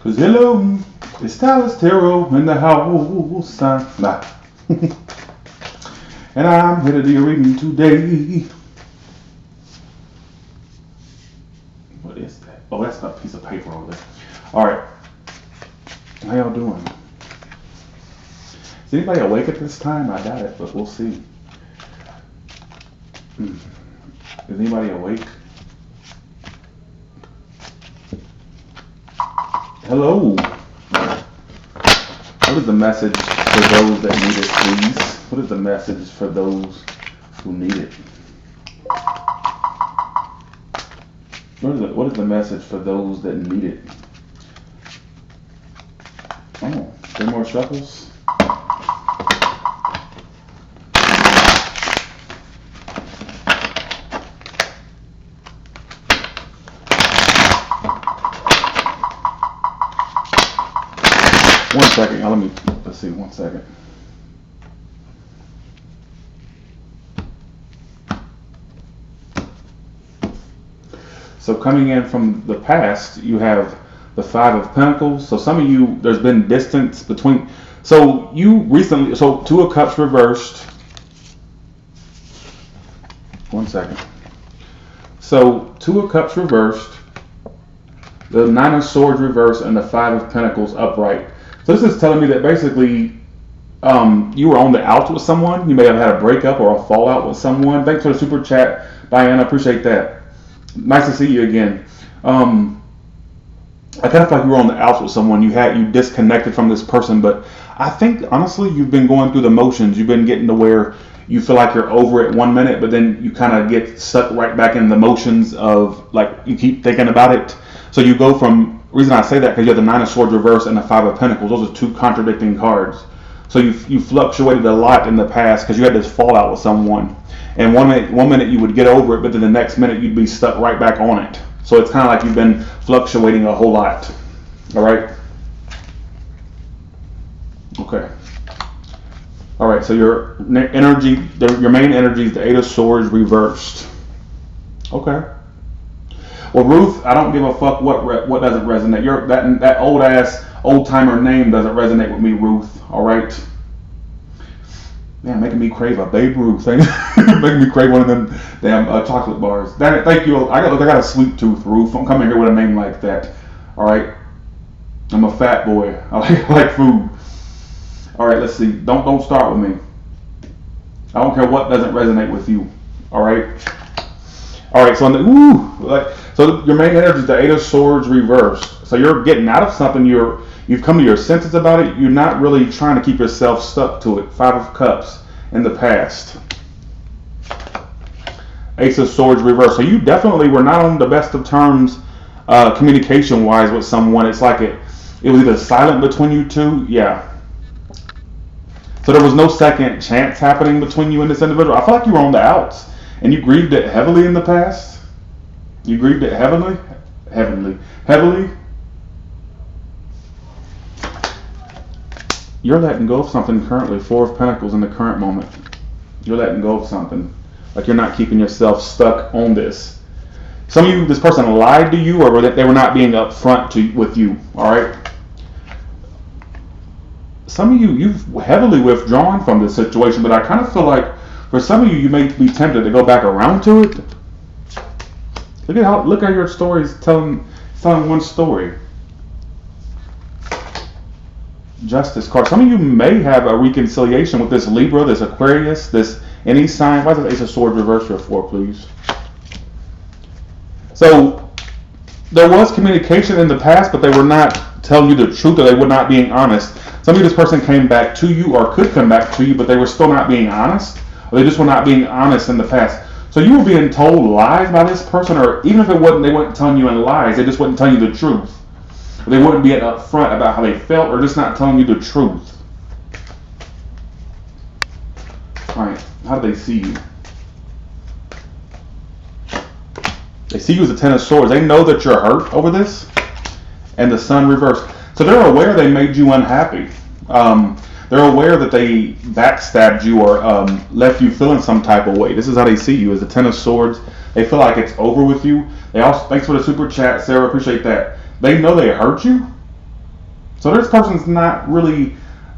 Cause hello, it's Tyler's Tarot in the house. Nah. And I'm here to do your reading today. What is that? Oh, that's a piece of paper over there. Alright. How y'all doing? Is anybody awake at this time? I doubt it, but we'll see. Is anybody awake? Hello. What is the message for those that need it, please? What is the message for those who need it? What is the message for those that need it? Oh, 3 more shuffles? One second, let's see, 1 second. So coming in from the past, you have the 5 of Pentacles. So some of you, there's been distance between. So you recently, so 2 of Cups reversed. 1 second. So 2 of Cups reversed, the 9 of Swords reversed, and the 5 of Pentacles upright. So this is telling me that basically you were on the outs with someone. You may have had a breakup or a fallout with someone. Thanks for the super chat, Diana. Appreciate that. Nice to see you again. I kind of feel like you were on the outs with someone. You disconnected from this person, but I think honestly you've been going through the motions. You've been getting to where you feel like you're over it 1 minute, but then you kind of get sucked right back in the motions of like you keep thinking about it. So you go from, reason I say that because you have the 9 of Swords reverse and the 5 of Pentacles. Those are 2 contradicting cards. So you fluctuated a lot in the past because you had this fallout with someone. And one minute you would get over it, but then the next minute you'd be stuck right back on it. So it's kind of like you've been fluctuating a whole lot. All right? Okay. All right, so your energy, your main energy is the 8 of Swords reversed. Okay. Well, Ruth, I don't give a fuck what doesn't resonate. That old timer name doesn't resonate with me, Ruth. All right. Man, making me crave a Babe Ruth. Making me crave one of them damn chocolate bars. Damn it, thank you. I got a sweet tooth, Ruth. I'm coming here with a name like that. All right. I'm a fat boy. I like food. All right, let's see. Don't start with me. I don't care what doesn't resonate with you. All right. All right. So so your main energy is the 8 of Swords reversed. So you're getting out of something. You've come to your senses about it. You're not really trying to keep yourself stuck to it. 5 of Cups in the past. Ace of Swords reversed. So you definitely were not on the best of terms communication-wise with someone. It's like it was either silent between you two. Yeah. So there was no second chance happening between you and this individual. I feel like you were on the outs. And you grieved it heavily in the past. You grieved it heavily. You're letting go of something currently. 4 of Pentacles in the current moment. You're letting go of something. Like you're not keeping yourself stuck on this. Some of you, this person lied to you, or they were not being upfront with you. All right. Some of you, you've heavily withdrawn from this situation, but I kind of feel like for some of you, you may be tempted to go back around to it. Look how your story's telling one story. Justice card. Some of you may have a reconciliation with this Libra, this Aquarius, this any sign. Why is the Ace of Swords reverse here for, please? So there was communication in the past, but they were not telling you the truth, or they were not being honest. Some of you, this person came back to you or could come back to you, but they were still not being honest, or they just were not being honest in the past. So you were being told lies by this person, or even if they weren't telling you in lies, they just wasn't telling you the truth. They wouldn't be upfront about how they felt, or just not telling you the truth. All right, how do they see you? They see you as a 10 of Swords. They know that you're hurt over this, and the Sun reversed. So they're aware they made you unhappy. They're aware that they backstabbed you or left you feeling some type of way. This is how they see you, as a 10 of Swords. They feel like it's over with you. They also, thanks for the super chat, Sarah. Appreciate that. They know they hurt you, So this person's not really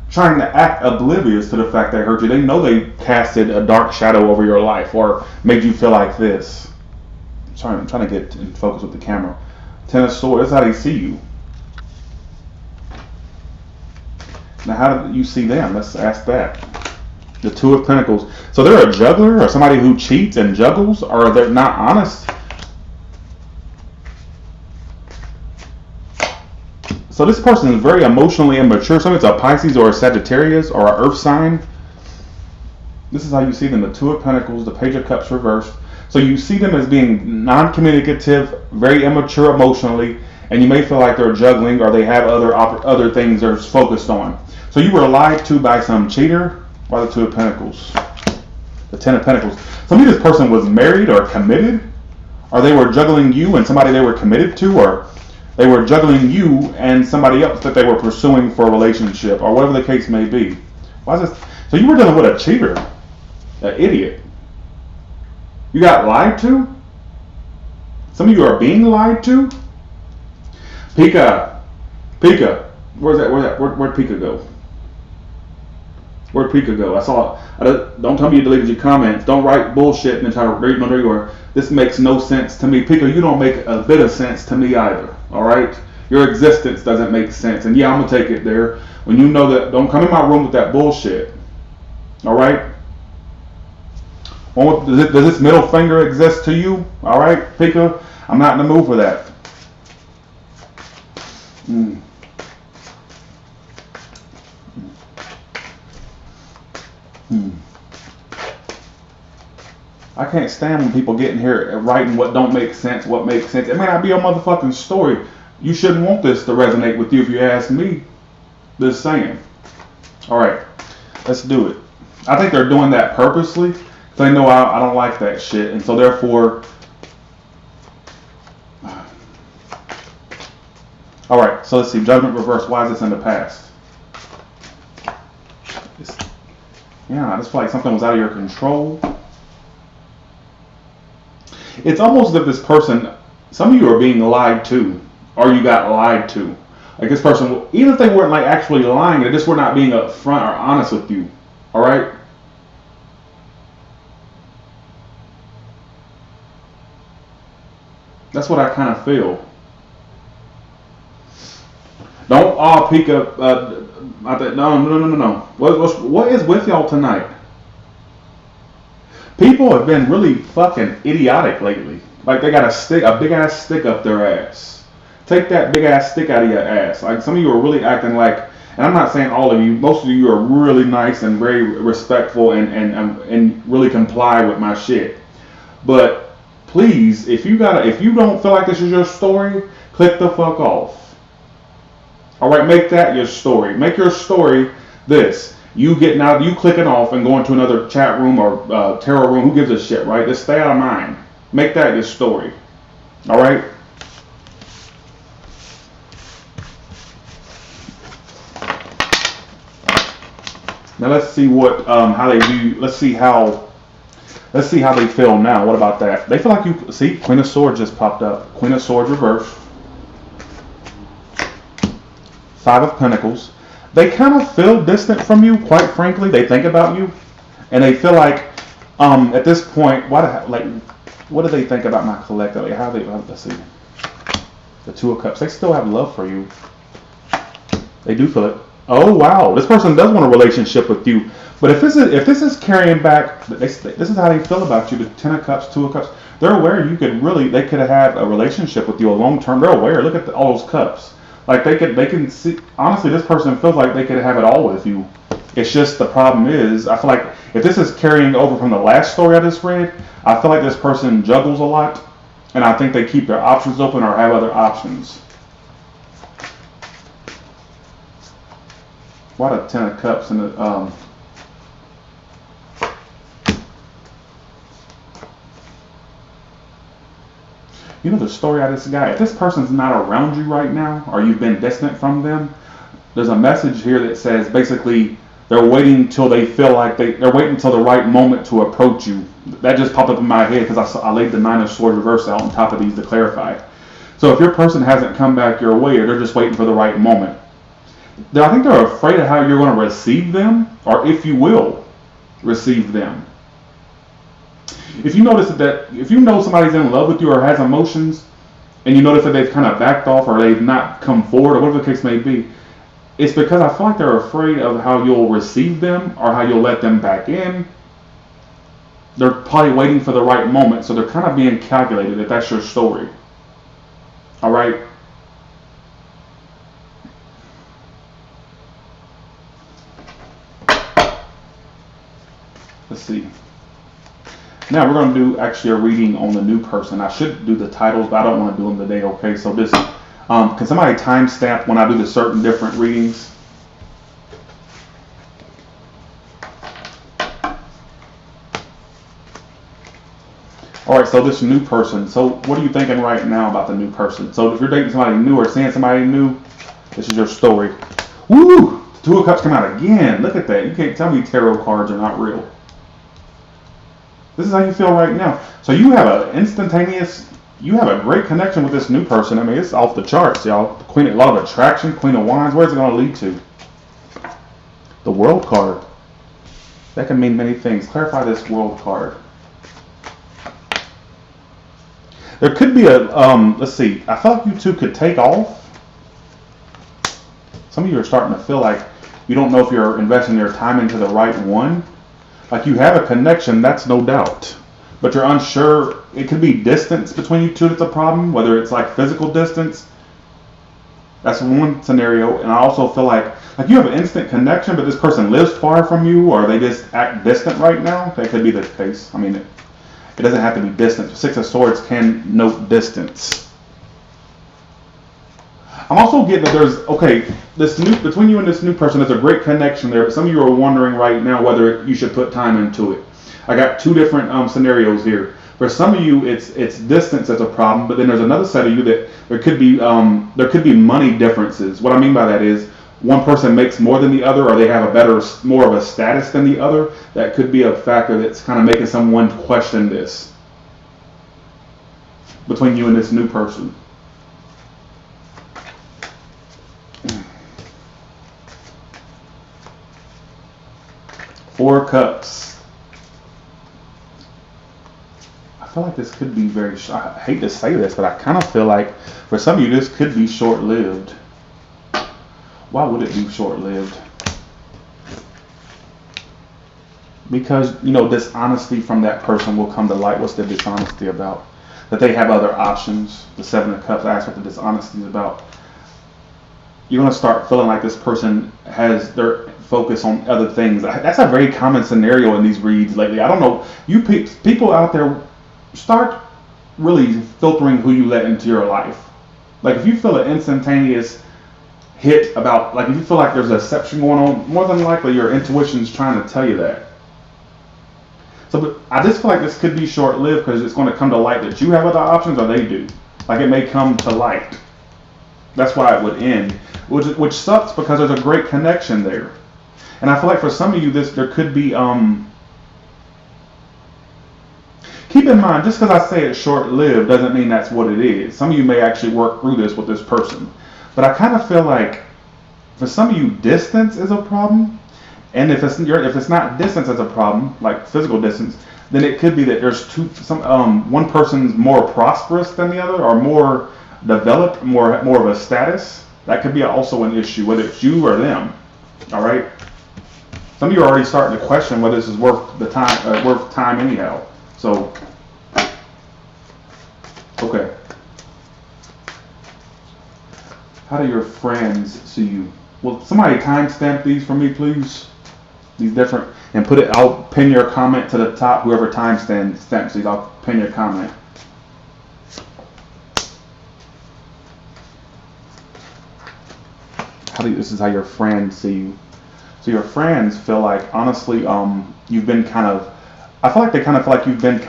trying to act oblivious to the fact they hurt you. They know they casted a dark shadow over your life or made you feel like this. Sorry, I'm trying to get in focus with the camera. Ten of Swords, that's how they see you. Now, how do you see them? Let's ask that. The Two of Pentacles. So they're a juggler or somebody who cheats and juggles, or they're not honest. So this person is very emotionally immature. So it's a Pisces or a Sagittarius or an Earth sign. This is how you see them. The Two of Pentacles, the Page of Cups reversed. So you see them as being non-communicative, very immature emotionally, and you may feel like they're juggling or they have other things they're focused on. So you were lied to by some cheater. By the Two of Pentacles, the Ten of Pentacles. So maybe this person was married or committed, or they were juggling you and somebody they were committed to, or they were juggling you and somebody else that they were pursuing for a relationship, or whatever the case may be. Why is this? So you were dealing with a cheater, an idiot. You got lied to? Some of you are being lied to? Pika. Where's that? Where'd Pika go? Where'd Pika go? I saw it. Don't tell me you deleted your comments. Don't write bullshit and then try to read. No, there you are. This makes no sense to me. Pika, you don't make a bit of sense to me either. Alright? Your existence doesn't make sense. And yeah, I'm going to take it there. When you know that, don't come in my room with that bullshit. Alright? Does this middle finger exist to you? Alright, Pika? I'm not in the mood for that. I can't stand when people get in here writing what don't make sense, what makes sense. It may not be a motherfucking story. You shouldn't want this to resonate with you if you ask me. Just saying. Alright, let's do it. I think they're doing that purposely because they know I don't like that shit. And so therefore... Alright, so let's see. Judgment reverse. Why is this in the past? Yeah, I just feel like something was out of your control. It's almost as if this person, some of you are being lied to, or you got lied to. Like this person, even if they weren't like actually lying, they just were not being upfront or honest with you. All right? That's what I kind of feel. Don't all peek up. No. What is with y'all tonight? People have been really fucking idiotic lately. Like they got a big ass stick up their ass. Take that big ass stick out of your ass. Like some of you are really acting like, and I'm not saying all of you, most of you are really nice and very respectful and really comply with my shit. But please, if you don't feel like this is your story, click the fuck off. Alright, make that your story. Make your story this. You clicking off and going to another chat room or tarot room, who gives a shit, right? Just stay out of mine. Make that your story. Alright? Now let's see how they do. Let's see how they feel now. What about that? They feel like you see, Queen of Swords just popped up. Queen of Swords reverse. Five of Pentacles. They kind of feel distant from you, quite frankly. They think about you, and they feel like, at this point, what do they think about my collective? Like, let's see, the Two of Cups. They still have love for you. They do feel it. Oh wow, this person does want a relationship with you. But if this is carrying back, this is how they feel about you. The Ten of Cups, Two of Cups. They're aware they could have a relationship with you, a long term. They're aware. Look at all those cups. Like they can see, honestly, this person feels like they could have it all with you. It's just the problem is, I feel like if this is carrying over from the last story I just read, I feel like this person juggles a lot, and I think they keep their options open or have other options. Why the Ten of Cups and the you know the story of this guy, if this person's not around you right now, or you've been distant from them, there's a message here that says basically they're waiting till they feel like they're waiting until the right moment to approach you. That just popped up in my head because I laid the Nine of Swords reverse out on top of these to clarify. So if your person hasn't come back your way, or they're just waiting for the right moment. I think they're afraid of how you're going to receive them, or if you will receive them. If you notice that, if you know somebody's in love with you or has emotions, and you notice that they've kind of backed off or they've not come forward or whatever the case may be, it's because I feel like they're afraid of how you'll receive them or how you'll let them back in. They're probably waiting for the right moment, so they're kind of being calculated if that's your story. All right? Let's see. Now we're going to do actually a reading on the new person. I should do the titles, but I don't want to do them today, okay? So this, can somebody timestamp when I do the certain different readings? All right, so this new person. So what are you thinking right now about the new person? So if you're dating somebody new or seeing somebody new, this is your story. Woo! Two of Cups come out again. Look at that. You can't tell me tarot cards are not real. This is how you feel right now. So you have you have a great connection with this new person. I mean, it's off the charts, y'all. A lot of attraction, Queen of Wands. Where's it going to lead to? The World card. That can mean many things. Clarify this World card. There could be let's see. I feel like you two could take off. Some of you are starting to feel like you don't know if you're investing your time into the right one. Like you have a connection, that's no doubt. But you're unsure. It could be distance between you two that's a problem, whether it's like physical distance. That's one scenario. And I also feel like you have an instant connection, but this person lives far from you, or they just act distant right now. That could be the case. I mean, it doesn't have to be distance. Six of Swords can note distance. I'm also getting that there's, between you and this new person, there's a great connection there. But some of you are wondering right now whether you should put time into it. I got two different scenarios here. For some of you, it's distance that's a problem, but then there's another set of you that there could be money differences. What I mean by that is one person makes more than the other, or they have more of a status than the other. That could be a factor that's kind of making someone question this between you and this new person. Four of Cups. I feel like this could be I hate to say this, but I kind of feel like for some of you this could be short-lived. Why would it be short-lived? Because, dishonesty from that person will come to light. What's the dishonesty about? That they have other options. The Seven of Cups, that's what the dishonesty is about. You're going to start feeling like this person has their focus on other things. That's a very common scenario in these reads lately. I don't know. You people out there, start really filtering who you let into your life. Like if you feel an instantaneous hit about, like if you feel like there's a deception going on, more than likely your intuition's trying to tell you that. So, but I just feel like this could be short-lived because it's going to come to light that you have other options or they do. Like it may come to light. That's why it would end, which sucks because there's a great connection there. And I feel like for some of you, there could be. Keep in mind, just because I say it's short-lived doesn't mean that's what it is. Some of you may actually work through this with this person. But I kind of feel like for some of you, distance is a problem. And if it's not distance as a problem, like physical distance, then it could be that there's one person's more prosperous than the other, or more developed, more of a status. That could be also an issue, whether it's you or them. All right. Some of you are already starting to question whether this is worth the time, worth time anyhow. So, okay. How do your friends see you? Will somebody timestamp these for me, please? These different, and put it. I'll pin your comment to the top. Whoever timestamps these, I'll pin your comment. This is how your friends see you. So your friends feel like, honestly, you've been I feel like they kind of feel like you've been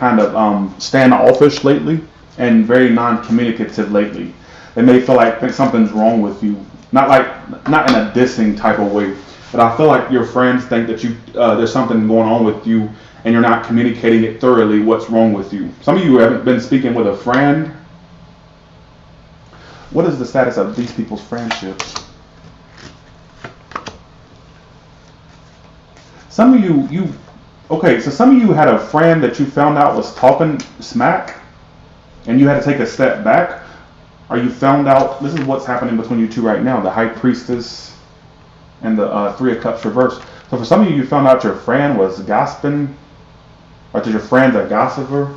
standoffish lately and very non-communicative lately. They may feel like something's wrong with you, not in a dissing type of way, but I feel like your friends think that there's something going on with you and you're not communicating it thoroughly. What's wrong with you? Some of you haven't been speaking with a friend. What is the status of these people's friendships? some of you, okay, so some of you had a friend that you found out was talking smack, and you had to take a step back, or you found out, this is what's happening between you two right now, the High Priestess and the Three of Cups reversed. So for some of you, you found out your friend was gossiping, or that your friend's a gossiper.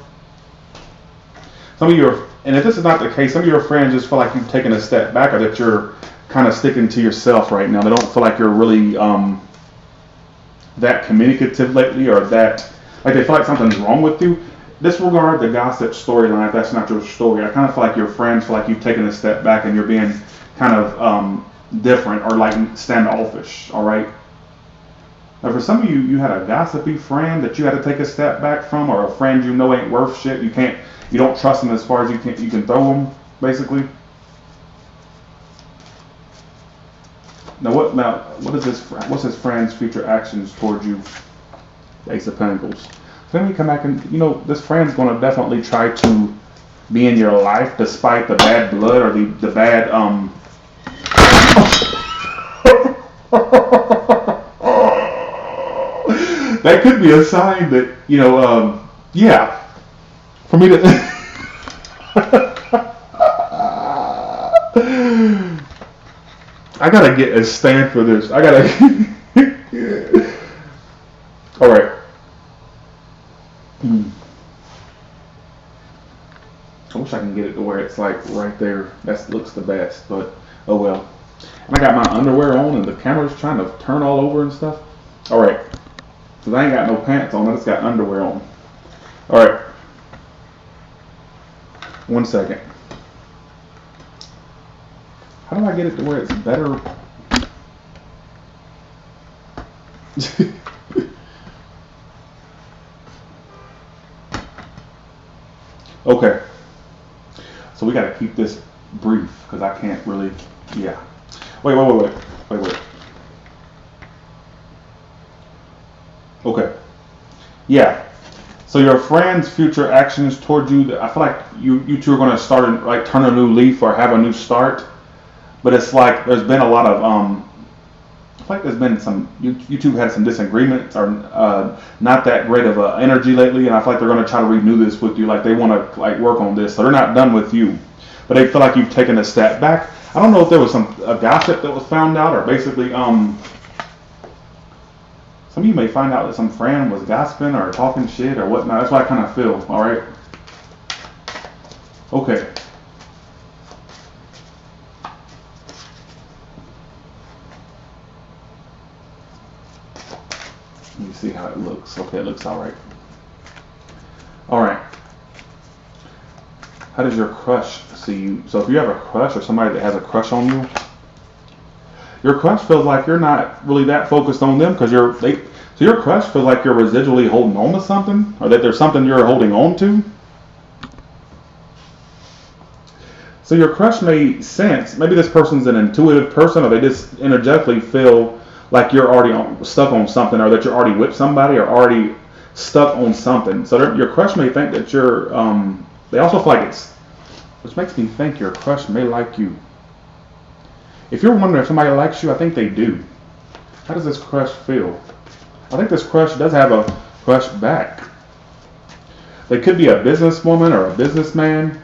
Some of your, and if this is not the case, some of your friends just feel like you've taken a step back, or that you're kind of sticking to yourself right now. They don't feel like you're really that communicative lately, or that, like they feel like something's wrong with you. Disregard the gossip storyline if that's not your story. I kind of feel like your friends feel like you've taken a step back and you're being kind of different, or like standoffish, all right? Now for some of you, you had a gossipy friend that you had to take a step back from, or a friend you know ain't worth shit. You don't trust them as far as you can throw them, basically. Now what is this? What's his friend's future actions towards you? Ace of Pentacles. So then we come back and, this friend's going to definitely try to be in your life despite the bad blood, or the bad that could be a sign that, yeah, for me to I gotta get a stand for this. I gotta all right. I wish I can get it to where it's like right there. That looks the best, but oh well. And I got my underwear on, and the camera's trying to turn all over and stuff. All right, because I ain't got no pants on. I just got underwear on. All right. 1 second. How do I get it to where it's better? Okay. So we got to keep this brief because I can't really, yeah. Wait. Okay. Yeah. So your friend's future actions towards you, I feel like you two are going to start like turn a new leaf or have a new start. But it's like there's been a lot of I feel like there's been some, you two had some disagreements, or not that great of energy lately, and I feel like they're going to try to renew this with you. Like they want to like work on this, so they're not done with you, but they feel like you've taken a step back. I don't know if there was a gossip that was found out, or basically some of you may find out that some friend was gossiping or talking shit or whatnot. That's what I kind of feel. All right. Okay. Let me see how it looks. Okay, it looks all right. All right. How does your crush see you? So if you have a crush, or somebody that has a crush on you, your crush feels like you're not really that focused on them, because so your crush feels like you're residually holding on to something, or that there's something you're holding on to. So your crush may sense, maybe this person's an intuitive person, or they just energetically feel like you're already stuck on something, or that you're already with somebody, or already stuck on something. So your crush may think that you're, they also feel like which makes me think your crush may like you. If you're wondering if somebody likes you, I think they do. How does this crush feel? I think this crush does have a crush back. They could be a businesswoman or a businessman.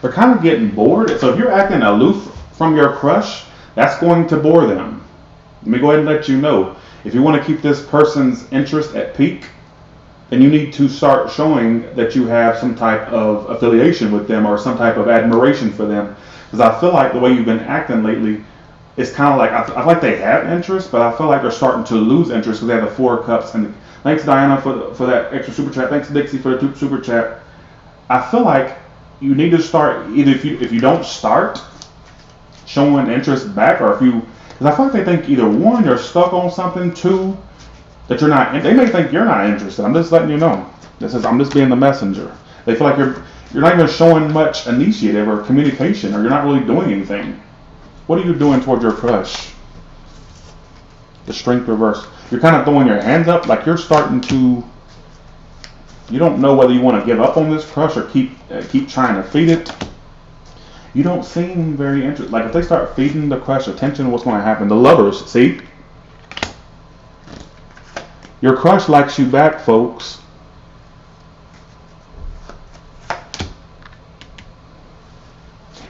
They're kind of getting bored. So if you're acting aloof from your crush, that's going to bore them. Let me go ahead and let you know. If you want to keep this person's interest at peak, then you need to start showing that you have some type of affiliation with them, or some type of admiration for them. Because I feel like the way you've been acting lately, it's kind of like, I feel like they have interest, but I feel like they're starting to lose interest because they have the Four of Cups. And thanks, Diana, for that extra super chat. Thanks, Dixie, for the super chat. I feel like you need to start, either if you don't start showing interest back, or because I feel like they think either one, you're stuck on something, two, that you're not, they may think you're not interested. I'm just letting you know. I'm just being the messenger. They feel like you're not even showing much initiative or communication, or you're not really doing anything. What are you doing towards your crush? The Strength reverse. You're kind of throwing your hands up, like you're starting to, you don't know whether you want to give up on this crush, or keep trying to feed it. You don't seem very interested. Like if they start feeding the crush attention, what's going to happen? The Lovers, see? Your crush likes you back, folks.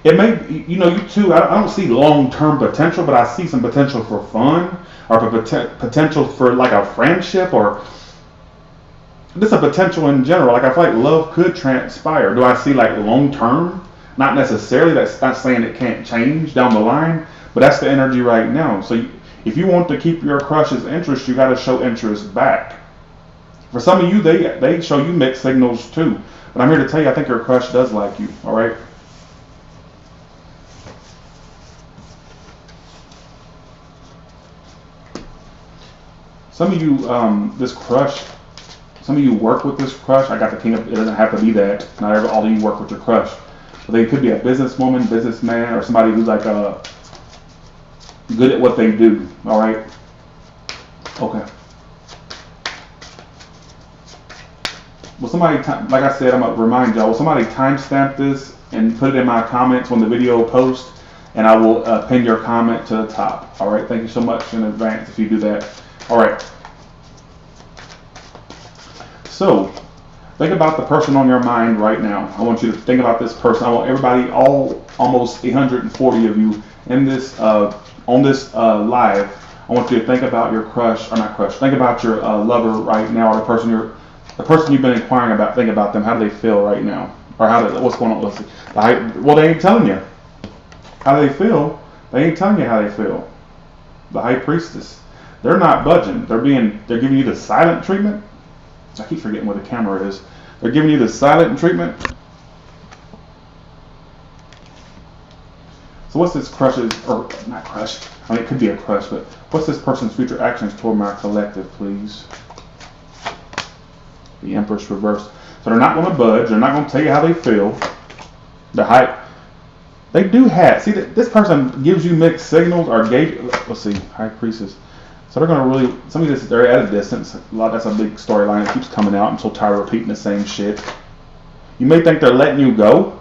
It may, you two, I don't see long-term potential, but I see some potential for fun, or for potential for like a friendship, or just a potential in general. Like I feel like love could transpire. Do I see like long-term? Not necessarily. That's not saying it can't change down the line, but that's the energy right now. So if you want to keep your crush's interest, you got to show interest back. For some of you, they show you mixed signals too. But I'm here to tell you, I think your crush does like you. All right. Some of you, this crush, some of you work with this crush. I got the king of, it doesn't have to be that. Not all of you work with your crush. But they could be a businesswoman, businessman, or somebody who's like good at what they do. All right. Okay. Well, somebody, like I said, I'm going to remind y'all, will somebody timestamp this and put it in my comments when the video posts, and I will pin your comment to the top. All right. Thank you so much in advance if you do that. All right. So, think about the person on your mind right now. I want you to think about this person. I want everybody, almost 840 of you in this on this live. I want you to think about your crush, or not crush. Think about your lover right now, or the person you've been inquiring about. Think about them. How do they feel right now, or what's going on? Well, they ain't telling you how they feel. They ain't telling you how they feel. The High Priestess. They're not budging. They're giving you the silent treatment. I keep forgetting where the camera is. They're giving you the silent treatment. So what's this crush's, or not crush, I mean it could be a crush, but what's this person's future actions toward my collective, please? The Empress reversed. So they're not going to budge. They're not going to tell you how they feel. They do have, see, this person gives you mixed signals, or let's see, High Priestess. So they're going to really, some of this, they're at a distance. That's a big storyline that keeps coming out. I'm so tired of repeating the same shit. You may think they're letting you go,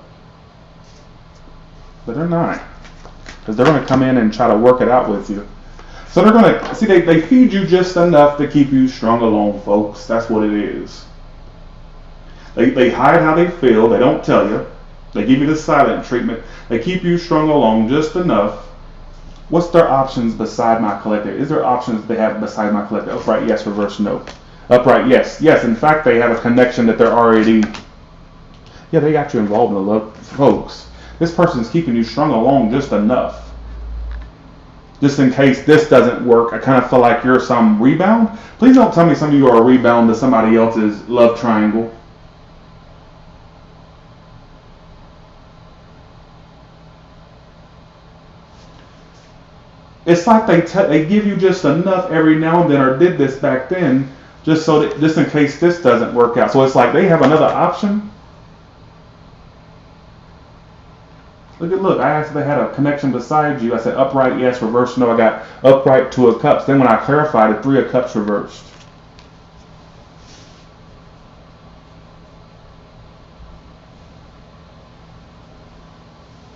but they're not. Because they're going to come in and try to work it out with you. So they're going to, see, they feed you just enough to keep you strung along, folks. That's what it is. They hide how they feel. They don't tell you. They give you the silent treatment. They keep you strung along just enough. What's their options beside my collective? Is there options they have beside my collective? Upright, yes. Reverse, no. Upright, yes. Yes, in fact, they have a connection that they're already... Yeah, they got you involved in the love. Folks, this person's keeping you strung along just enough. Just in case this doesn't work, I kind of feel like you're some rebound. Please don't tell me some of you are a rebound to somebody else's love triangle. It's like they give you just enough every now and then, or did this back then, just in case this doesn't work out. So it's like they have another option. Look, I asked if they had a connection beside you. I said upright, yes. Reverse, no. I got upright, 2 of cups. Then when I clarified it, 3 of cups reversed.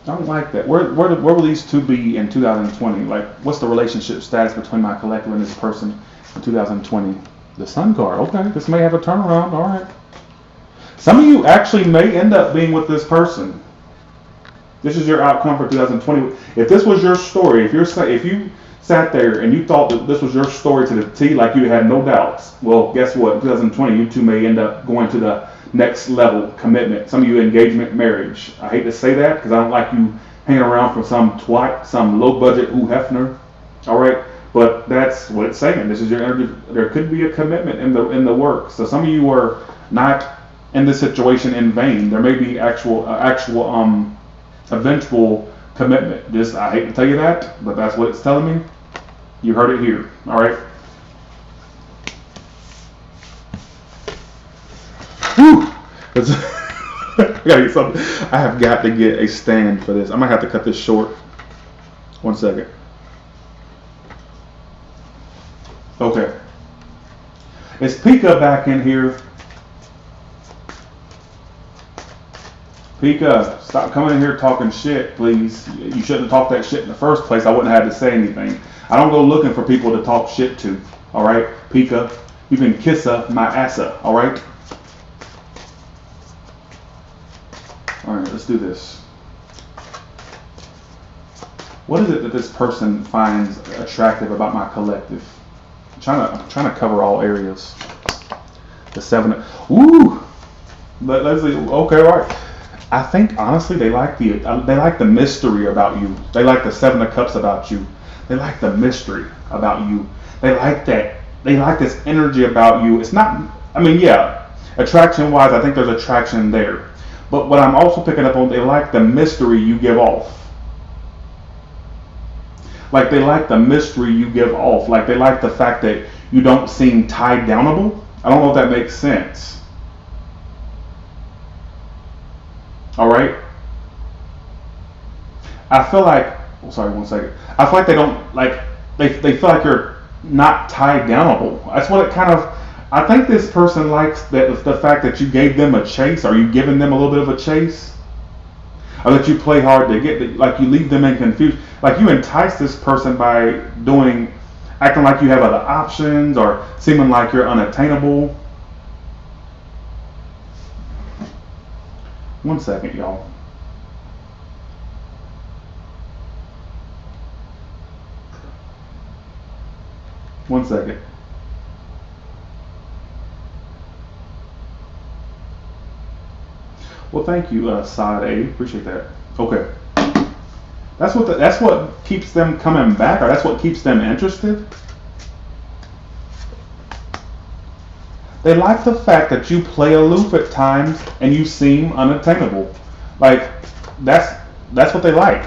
I don't like that. Where will these two be in 2020? Like, what's the relationship status between my collective and this person in 2020? The Sun card. Okay, this may have a turnaround. All right. Some of you actually may end up being with this person. This is your outcome for 2020. If this was your story, if you sat there and you thought that this was your story to the T, like you had no doubts, well, guess what? In 2020, you two may end up going to the next level commitment. Some of you engagement, marriage. I hate to say that because I don't like you hanging around for some twat, some low budget Hugh Hefner. All right, but that's what it's saying. This is your energy. There could be a commitment in the work. So some of you are not in this situation in vain. There may be actual eventual commitment. Just, I hate to tell you that, but that's what it's telling me. You heard it here. All right. Whew. I gotta get something. I have got to get a stand for this. I might have to cut this short. 1 second. Okay. Is Pika back in here? Pika, stop coming in here talking shit, please. You shouldn't have talked that shit in the first place. I wouldn't have had to say anything. I don't go looking for people to talk shit to. All right, Pika. You can kiss my assa, all right? All right, let's do this. What is it that this person finds attractive about my collective? I'm trying to cover all areas. The 7. Ooh. Let's see. Okay, all right. I think honestly they like the mystery about you. They like the 7 of Cups about you. They like the mystery about you. They like that. They like this energy about you. It's not. I mean, yeah. Attraction wise, I think there's attraction there. But what I'm also picking up on, they like the mystery you give off. Like they like the mystery you give off. Like they like the fact that you don't seem tied downable. I don't know if that makes sense. All right. I feel like. Oh, sorry, one second. I feel like they don't like. They feel like you're not tied downable. That's what it kind of. I think this person likes the fact that you gave them a chase. Are you giving them a little bit of a chase? Or that you play hard to get, like you leave them in confusion. Like you entice this person by acting like you have other options or seeming like you're unattainable. One second, y'all. One second. Well, thank you, Side A. Appreciate that. Okay. That's what keeps them coming back, or that's what keeps them interested. They like the fact that you play aloof at times and you seem unattainable. Like that's what they like.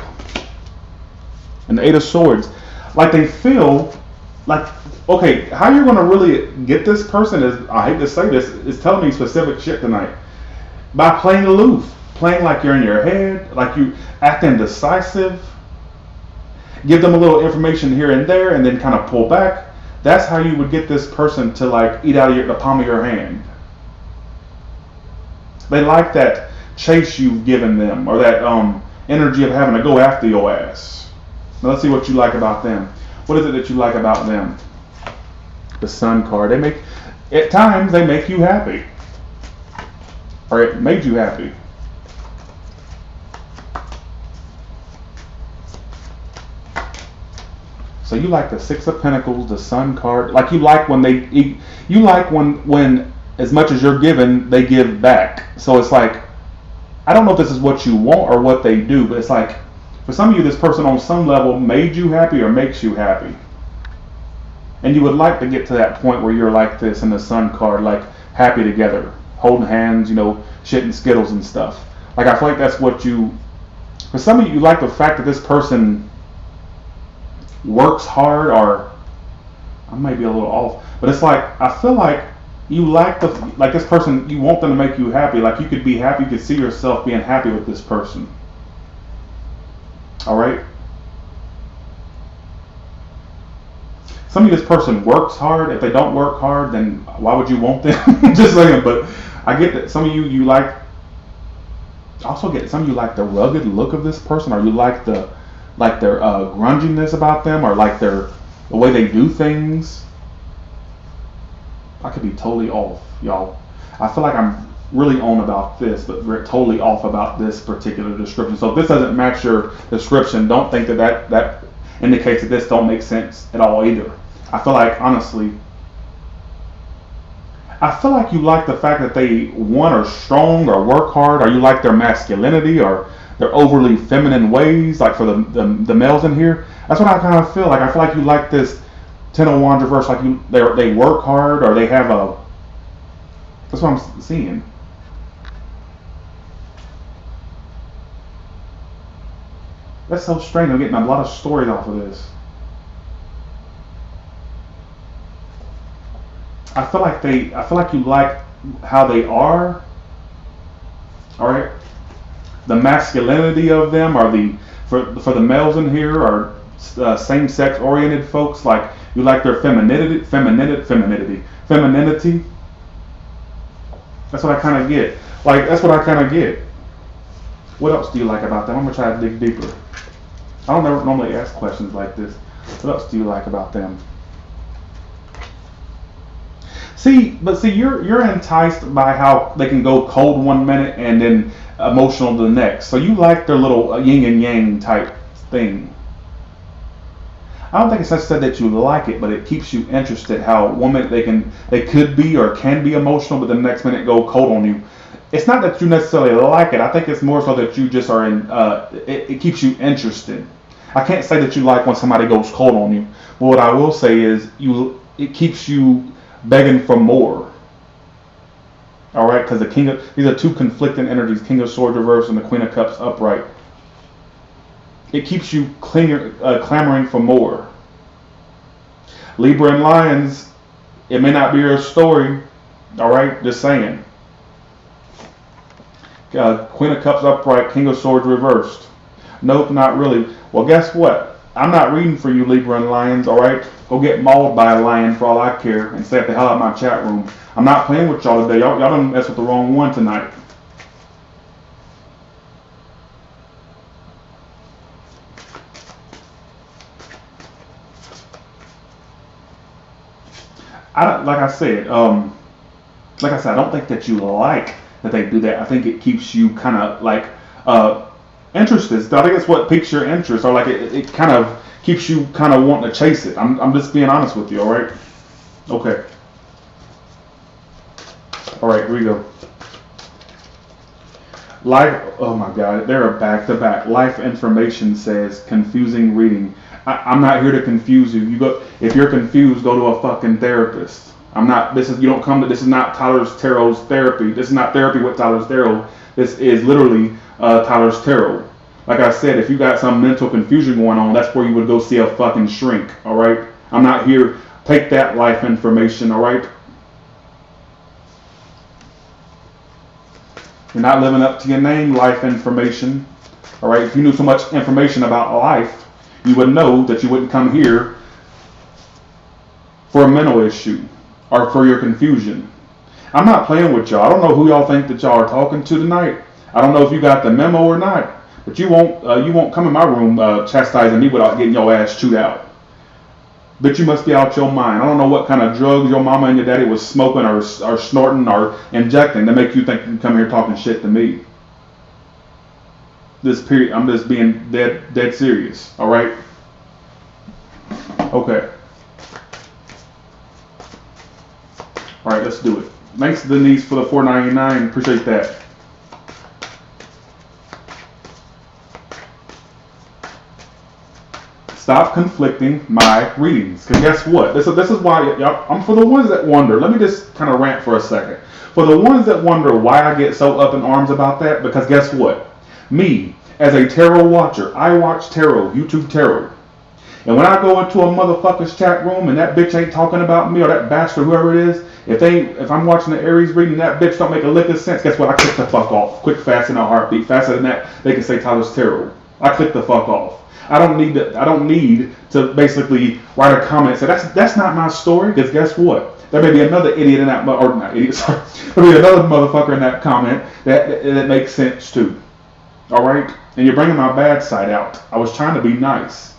And the 8 of Swords, like they feel like, okay, how you're gonna really get this person is, I hate to say this, is telling me specific shit tonight. By playing aloof, playing like you're in your head, like you act indecisive, give them a little information here and there, and then kind of pull back. That's how you would get this person to like eat out of the palm of your hand. They like that chase you've given them, or that energy of having to go after your ass. Now let's see what you like about them. What is it that you like about them? The Sun card. At times they make you happy. Or it made you happy. So you like the 6 of Pentacles, the Sun card. Like you like when you like when as much as you're given, they give back. So it's like, I don't know if this is what you want or what they do, but it's like, for some of you, this person on some level made you happy or makes you happy. And you would like to get to that point where you're like this in the Sun card, like happy together, holding hands, shitting Skittles and stuff. Like I feel like that's what for some of you like the fact that this person works hard, or I may be a little off, but it's like, I feel like you like this person, you want them to make you happy. Like you could be happy, you could see yourself being happy with this person. All right. Some of this person works hard. If they don't work hard, then why would you want them? Just saying. But I get that some of you like. I also get some of you like the rugged look of this person, or you like their grunginess about them, or like the way they do things. I could be totally off, y'all. I feel like I'm really on about this, but we're totally off about this particular description. So if this doesn't match your description, don't think that indicates that this don't make sense at all either. I feel like, honestly, you like the fact that they, one, are strong or work hard, or you like their masculinity or their overly feminine ways, like for the males in here. That's what I kind of feel like. I feel like you like this 10 of Wands reverse, like they work hard, or they have that's what I'm seeing. That's so strange. I'm getting a lot of stories off of this. I feel like you like how they are. All right. The masculinity of them, or for the males in here, are same-sex oriented folks. Like you like their femininity. That's what I kind of get. Like that's what I kind of get. What else do you like about them? I'm gonna try to dig deeper. I don't never normally ask questions like this. What else do you like about them? See, you're enticed by how they can go cold 1 minute and then emotional the next. So you like their little yin and yang type thing. I don't think it's necessarily that you like it, but it keeps you interested. How 1 minute they could be or can be emotional, but the next minute go cold on you. It's not that you necessarily like it. I think it's more so that you just are in. It keeps you interested. I can't say that you like when somebody goes cold on you. But what I will say is it keeps you begging for more. All right, because these are two conflicting energies: King of Swords reversed and the Queen of Cups upright. It keeps you clamoring for more. Libra and Lions, it may not be your story. All right, just saying. Queen of Cups upright, King of Swords reversed. Nope, not really. Well, guess what? I'm not reading for you, Libra and Lions. All right, go get mauled by a lion for all I care, and stay at the hell out of my chat room. I'm not playing with y'all today. Y'all done mess with the wrong one tonight. Like I said, I don't think that you like that they do that. I think it keeps you kind of like interested. I think it's what piques your interest, or like it kind of keeps you kind of wanting to chase it. I'm just being honest with you. All right. Okay. All right. Here we go. Life. Oh my God. They're back to back. Life information says confusing reading. I'm not here to confuse you. If you're confused, go to a fucking therapist. You don't come to, this is not Tyler's Tarot's therapy. This is not therapy with Tyler's Tarot. This is literally Tyler's Tarot. Like I said, if you got some mental confusion going on, that's where you would go see a fucking shrink, all right? I'm not here, take that life information, all right? You're not living up to your name, life information, all right? If you knew so much information about life, you would know that you wouldn't come here for a mental issue or for your confusion. I'm not playing with y'all. I don't know who y'all think that y'all are talking to tonight. I don't know if you got the memo or not, but you won't come in my room chastising me without getting your ass chewed out. But you must be out your mind. I don't know what kind of drugs your mama and your daddy was smoking or snorting or injecting to make you think you can come here talking shit to me. This period, I'm just being dead serious. All right. Okay. All right, let's do it. Thanks to Denise for the $4.99. Appreciate that. Stop conflicting my readings. Because guess what? This is why, y'all, I'm for the ones that wonder. Let me just kind of rant for a second. For the ones that wonder why I get so up in arms about that, because guess what? Me, as a tarot watcher, I watch tarot, YouTube tarot. And when I go into a motherfucker's chat room and that bitch ain't talking about me or that bastard, whoever it is, if I'm watching the Aries reading and that bitch don't make a lick of sense, guess what? I click the fuck off. Quick, fast, in a heartbeat. Faster than that, they can say Tyler's tarot. I click the fuck off. I don't need to basically write a comment and say that's not my story, because guess what? There may be another idiot in that, or not idiot, sorry. There may be another motherfucker in that comment that makes sense too. All right? And you're bringing my bad side out. I was trying to be nice.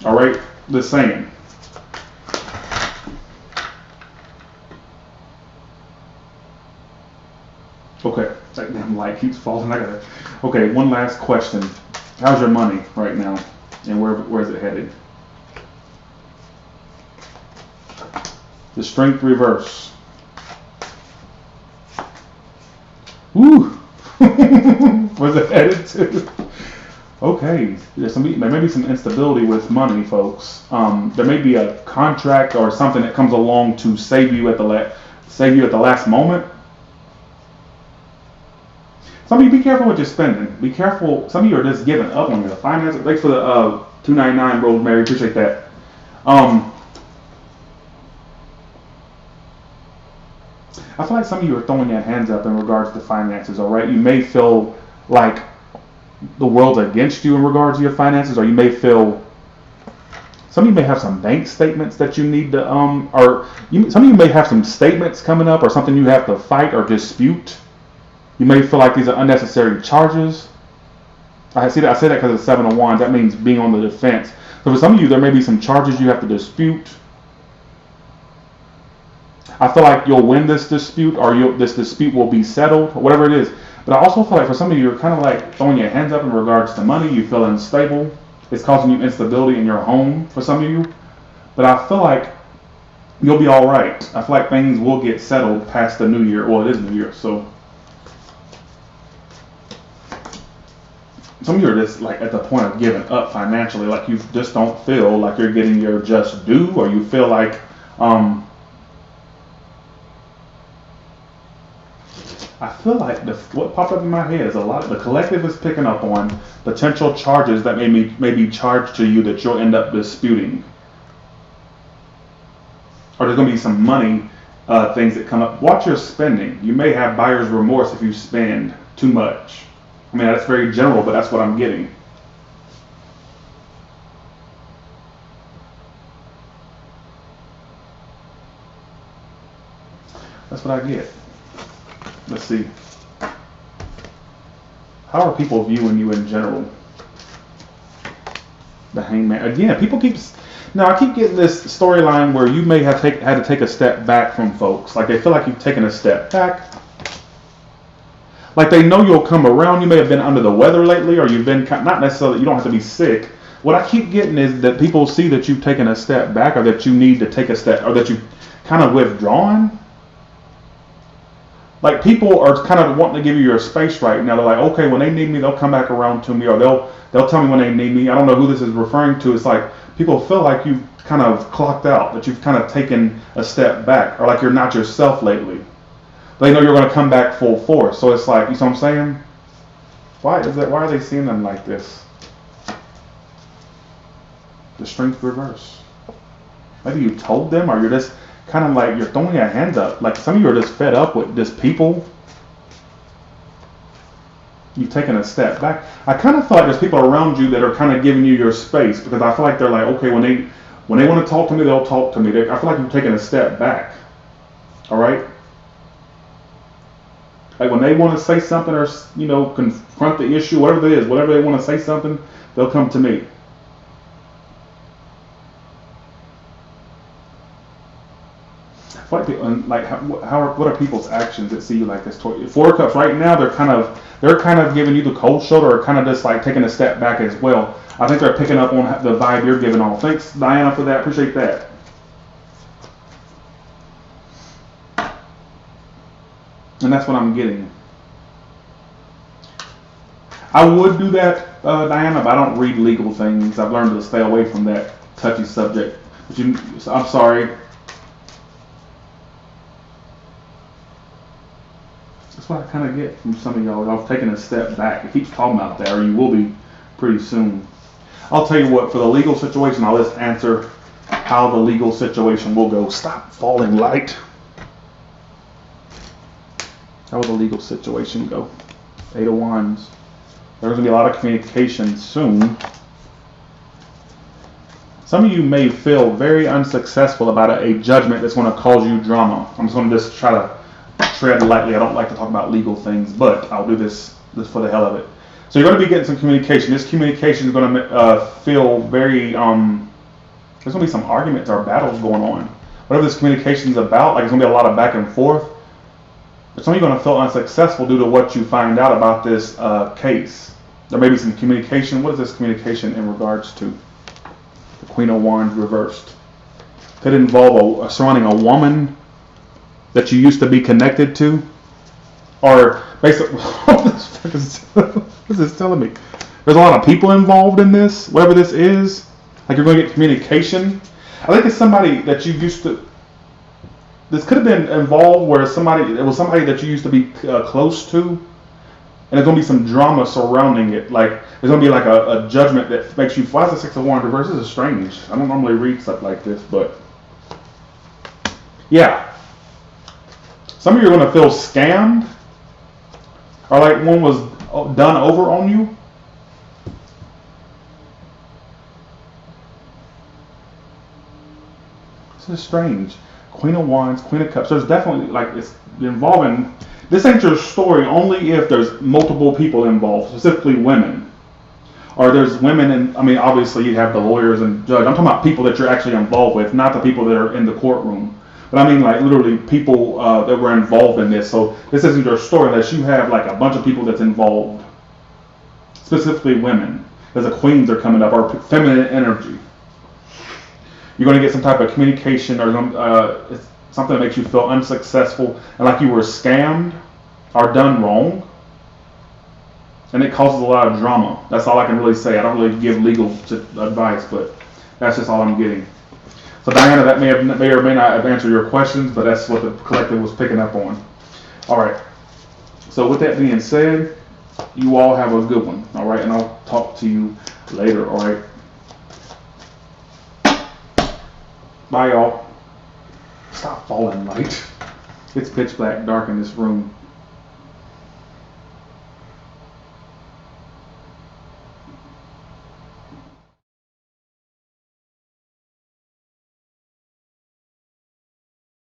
All right? Just saying. Okay. That damn light keeps falling. Okay, one last question. How's your money right now? And where is it headed? The Strength reverse. Woo! Where's it headed to? Okay, there may be some instability with money, folks. There may be a contract or something that comes along to save you at the last moment. Some of you, be careful what you're spending. Be careful. Some of you are just giving up on your finances. Thanks for the $2.99, Rosemary. Appreciate that. I feel like some of you are throwing your hands up in regards to finances, all right? You may feel like the world's against you in regards to your finances, or you may feel, some of you may have some bank statements that you need to, some of you may have some statements coming up or something you have to fight or dispute. You may feel like these are unnecessary charges. I say that because of 7 of Wands. That means being on the defense. So for some of you, there may be some charges you have to dispute. I feel like you'll win this dispute, or this dispute will be settled, or whatever it is. But I also feel like for some of you, you're kind of like throwing your hands up in regards to money. You feel unstable. It's causing you instability in your home for some of you. But I feel like you'll be all right. I feel like things will get settled past the new year. Well, it is New Year, so. Some of you are just like at the point of giving up financially, like you just don't feel like you're getting your just due, or you feel like I feel like what popped up in my head is a lot. The collective is picking up on potential charges that may be charged to you that you'll end up disputing, or there's going to be some money things that come up. Watch your spending. You may have buyer's remorse if you spend too much. I mean, that's very general, but that's what I'm getting. That's what I get. Let's see. How are people viewing you in general? The Hangman. Again, people keep... Now, I keep getting this storyline where you may have had to take a step back from folks. Like, they feel like you've taken a step back. Like, they know you'll come around. You may have been under the weather lately, or you've been... Not necessarily... You don't have to be sick. What I keep getting is that people see that you've taken a step back, or that you need to take a step... Or that you've kind of withdrawn. Like, people are kind of wanting to give you your space right now. They're like, okay, when they need me, they'll come back around to me, or they'll tell me when they need me. I don't know who this is referring to. It's like people feel like you've kind of clocked out, that you've kind of taken a step back, or like you're not yourself lately. They know you're going to come back full force. So it's like, you see what I'm saying? Why is that? Why are they seeing them like this? The strength reverse. Maybe you told them, or you're just kind of like, you're throwing your hands up. Like, some of you are just fed up with just people. You've taken a step back. I kind of feel like there's people around you that are kind of giving you your space, because I feel like they're like, okay, when they want to talk to me, they'll talk to me. I feel like you've taken a step back. All right? Like, when they want to say something, or, you know, confront the issue, whatever it is, whatever they want to say something, they'll come to me. What are people's actions that see you like this? Four of Cups right now, they're kind of giving you the cold shoulder, or kind of just like taking a step back as well. I think they're picking up on the vibe you're giving off. Thanks, Diana, for that. Appreciate that. And that's what I'm getting. I would do that, Diana, but I don't read legal things. I've learned to stay away from that touchy subject. I'm sorry. That's what I kind of get from some of y'all. Y'all have taken a step back. It keeps talking about that, or you will be pretty soon. I'll tell you what, for the legal situation, I'll just answer how the legal situation will go. Stop falling light. How will the legal situation go? 8 of Wands. There's going to be a lot of communication soon. Some of you may feel very unsuccessful about a judgment that's going to cause you drama. I'm just going to try to tread lightly. I don't like to talk about legal things, but I'll do this for the hell of it. So you're going to be getting some communication. This communication is going to feel very, there's going to be some arguments or battles going on. Whatever this communication is about, like, it's going to be a lot of back and forth. But some of you are going to feel unsuccessful due to what you find out about this case. There may be some communication. What is this communication in regards to? The Queen of Wands reversed. Could it involve surrounding a woman that you used to be connected to? Or basically, what is this telling me? There's a lot of people involved in this, whatever this is. Like, you're going to get communication. I think it's somebody that you used to... This could have been involved where it was somebody that you used to be close to, and there's going to be some drama surrounding it. Like, there's going to be like a judgment that makes you... Why is the 6 of Wands reversed? This is strange. I don't normally read stuff like this, but... Yeah. Some of you are going to feel scammed, or like one was done over on you. This is strange. Queen of Wands, Queen of Cups. There's definitely, like, it's involving... This ain't your story only if there's multiple people involved, specifically women. Or there's women, and I mean, obviously you have the lawyers and judge. I'm talking about people that you're actually involved with, not the people that are in the courtroom. But I mean, like, literally people that were involved in this. So this isn't your story unless you have like a bunch of people that's involved, specifically women. As the queens are coming up, or feminine energy. You're going to get some type of communication, or it's something that makes you feel unsuccessful and like you were scammed or done wrong. And it causes a lot of drama. That's all I can really say. I don't really give legal advice, but that's just all I'm getting. So Diana, that may or may not have answered your questions, but that's what the collective was picking up on. All right. So with that being said, you all have a good one. All right, and I'll talk to you later. All right. Bye, y'all. Stop falling light. It's pitch black dark in this room.